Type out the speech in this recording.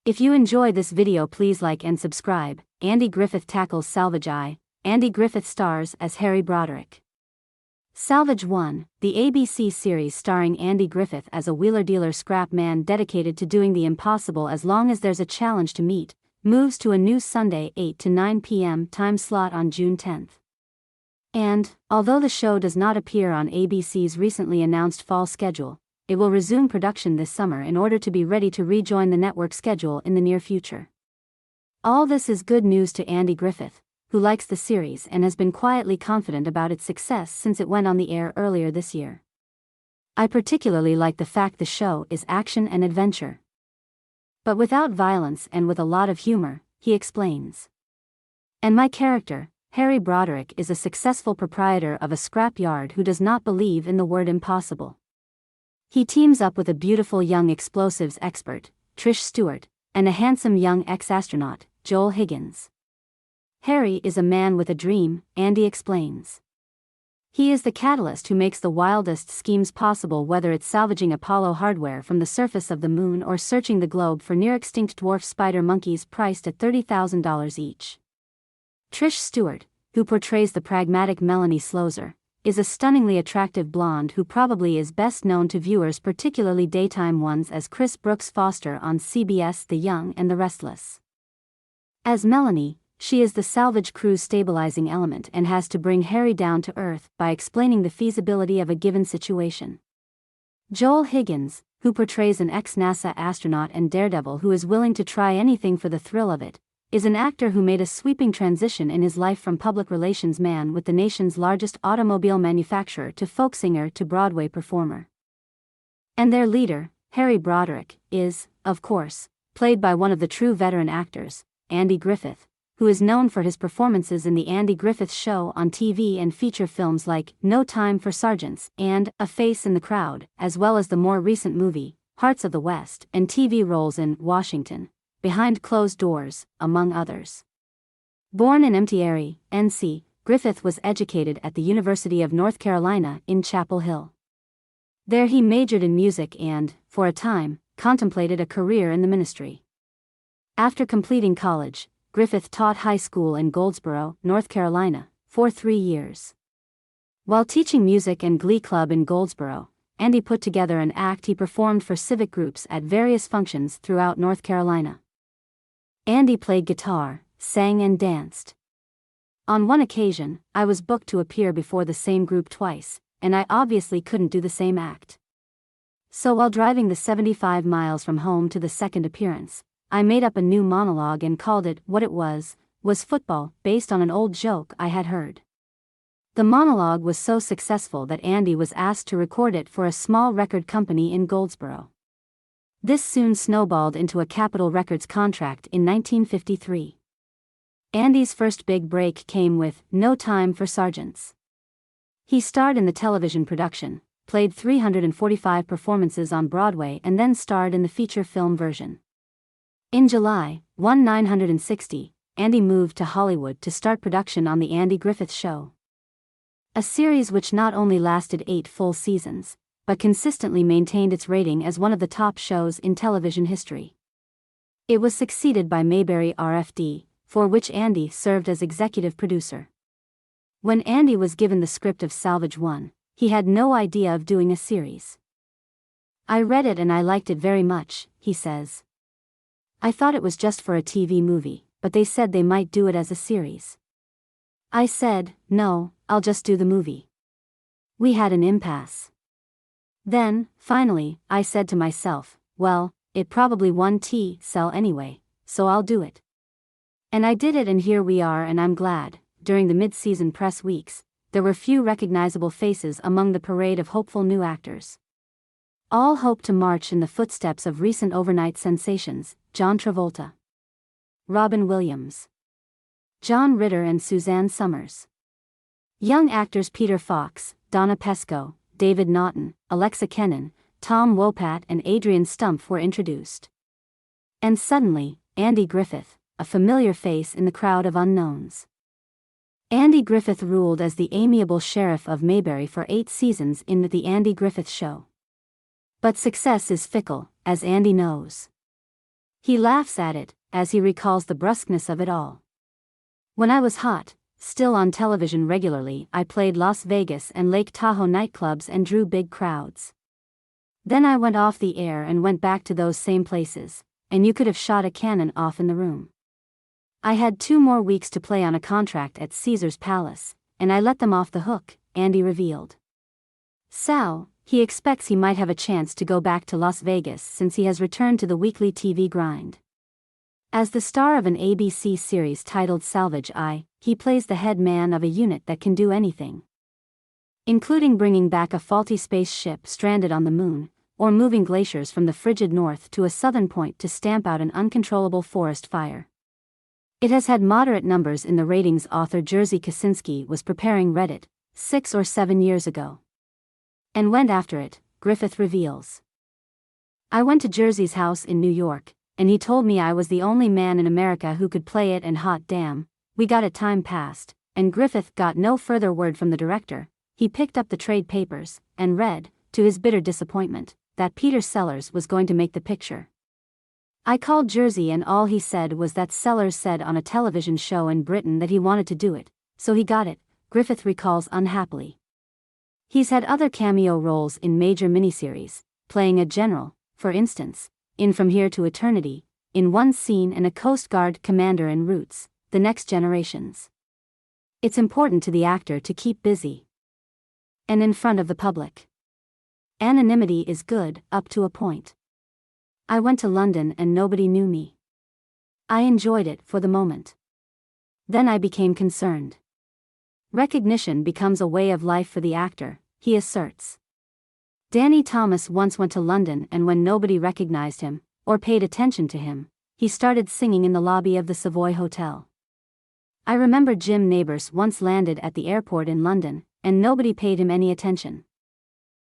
If you enjoy this video, please like and subscribe. Andy Griffith tackles Salvage. Andy Griffith stars as Harry Broderick. Salvage 1, the ABC series starring Andy Griffith as a wheeler-dealer scrap man dedicated to doing the impossible as long as there's a challenge to meet, moves to a new Sunday 8 to 9 p.m. time slot on June 10th. And, although the show does not appear on ABC's recently announced fall schedule, it will resume production this summer in order to be ready to rejoin the network schedule in the near future. All this is good news to Andy Griffith, who likes the series and has been quietly confident about its success since it went on the air earlier this year. I particularly like the fact the show is action and adventure, but without violence and with a lot of humor, he explains. And my character, Harry Broderick, is a successful proprietor of a scrap yard who does not believe in the word impossible. He teams up with a beautiful young explosives expert, Trish Stewart, and a handsome young ex-astronaut, Joel Higgins. Harry is a man with a dream, Andy explains. He is the catalyst who makes the wildest schemes possible, whether it's salvaging Apollo hardware from the surface of the moon or searching the globe for near-extinct dwarf spider monkeys priced at $30,000 each. Trish Stewart, who portrays the pragmatic Melanie Slozer, is a stunningly attractive blonde who probably is best known to viewers, particularly daytime ones, as Chris Brooks Foster on CBS The Young and the Restless. As Melanie, she is the Salvage crew's stabilizing element and has to bring Harry down to earth by explaining the feasibility of a given situation. Joel Higgins, who portrays an ex-NASA astronaut and daredevil who is willing to try anything for the thrill of it, is an actor who made a sweeping transition in his life from public relations man with the nation's largest automobile manufacturer to folk singer to Broadway performer. And their leader, Harry Broderick, is, of course, played by one of the true veteran actors, Andy Griffith, who is known for his performances in The Andy Griffith Show on TV and feature films like No Time for Sergeants and A Face in the Crowd, as well as the more recent movie, Hearts of the West, and TV roles in Washington, Behind Closed Doors, among others. Born in Metairie, NC, Griffith was educated at the University of North Carolina in Chapel Hill. There he majored in music and, for a time, contemplated a career in the ministry. After completing college, Griffith taught high school in Goldsboro, North Carolina, for 3 years. While teaching music and glee club in Goldsboro, Andy put together an act he performed for civic groups at various functions throughout North Carolina. Andy played guitar, sang and danced. On one occasion, I was booked to appear before the same group twice, and I obviously couldn't do the same act. So while driving the 75 miles from home to the second appearance, I made up a new monologue and called it What It Was Football, based on an old joke I had heard. The monologue was so successful that Andy was asked to record it for a small record company in Goldsboro. This soon snowballed into a Capitol Records contract in 1953. Andy's first big break came with No Time for Sergeants. He starred in the television production, played 345 performances on Broadway, and then starred in the feature film version. In July 1960, Andy moved to Hollywood to start production on The Andy Griffith Show, a series which not only lasted 8 full seasons, but consistently maintained its rating as one of the top shows in television history. It was succeeded by Mayberry RFD, for which Andy served as executive producer. When Andy was given the script of Salvage 1, he had no idea of doing a series. I read it and I liked it very much, he says. I thought it was just for a TV movie, but they said they might do it as a series. I said, no, I'll just do the movie. We had an impasse. Then, finally, I said to myself, well, it probably won't sell anyway, so I'll do it. And I did it, and here we are, and I'm glad. During the mid-season press weeks, there were few recognizable faces among the parade of hopeful new actors. All hope to march in the footsteps of recent overnight sensations, John Travolta, Robin Williams, John Ritter and Suzanne Summers. Young actors Peter Fox, Donna Pesco, David Naughton, Alexa Kennan, Tom Wopat and Adrian Stumpf were introduced. And suddenly, Andy Griffith, a familiar face in the crowd of unknowns. Andy Griffith ruled as the amiable sheriff of Mayberry for 8 seasons in The Andy Griffith Show. But success is fickle, as Andy knows. He laughs at it, as he recalls the brusqueness of it all. When I was hot, still on television regularly, I played Las Vegas and Lake Tahoe nightclubs and drew big crowds. Then I went off the air and went back to those same places, and you could have shot a cannon off in the room. I had 2 more weeks to play on a contract at Caesar's Palace, and I let them off the hook, Andy revealed. Sal, he expects he might have a chance to go back to Las Vegas since he has returned to the weekly TV grind. As the star of an ABC series titled Salvage, he plays the head man of a unit that can do anything, including bringing back a faulty spaceship stranded on the moon, or moving glaciers from the frigid north to a southern point to stamp out an uncontrollable forest fire. It has had moderate numbers in the ratings. Author Jerzy Kosinski was preparing Reddit 6 or 7 years ago, and went after it, Griffith reveals. I went to Jerzy's house in New York, and he told me I was the only man in America who could play it, and hot damn, we got it. Time passed, and Griffith got no further word from the director. He picked up the trade papers, and read, to his bitter disappointment, that Peter Sellers was going to make the picture. I called Jerzy and all he said was that Sellers said on a television show in Britain that he wanted to do it, so he got it, Griffith recalls unhappily. He's had other cameo roles in major miniseries, playing a general, for instance, in From Here to Eternity, in one scene, and a Coast Guard commander in Roots, The Next Generations. It's important to the actor to keep busy and in front of the public. Anonymity is good, up to a point. I went to London and nobody knew me. I enjoyed it for the moment. Then I became concerned. Recognition becomes a way of life for the actor, he asserts. Danny Thomas once went to London, and when nobody recognized him, or paid attention to him, he started singing in the lobby of the Savoy Hotel. I remember Jim Nabors once landed at the airport in London, and nobody paid him any attention.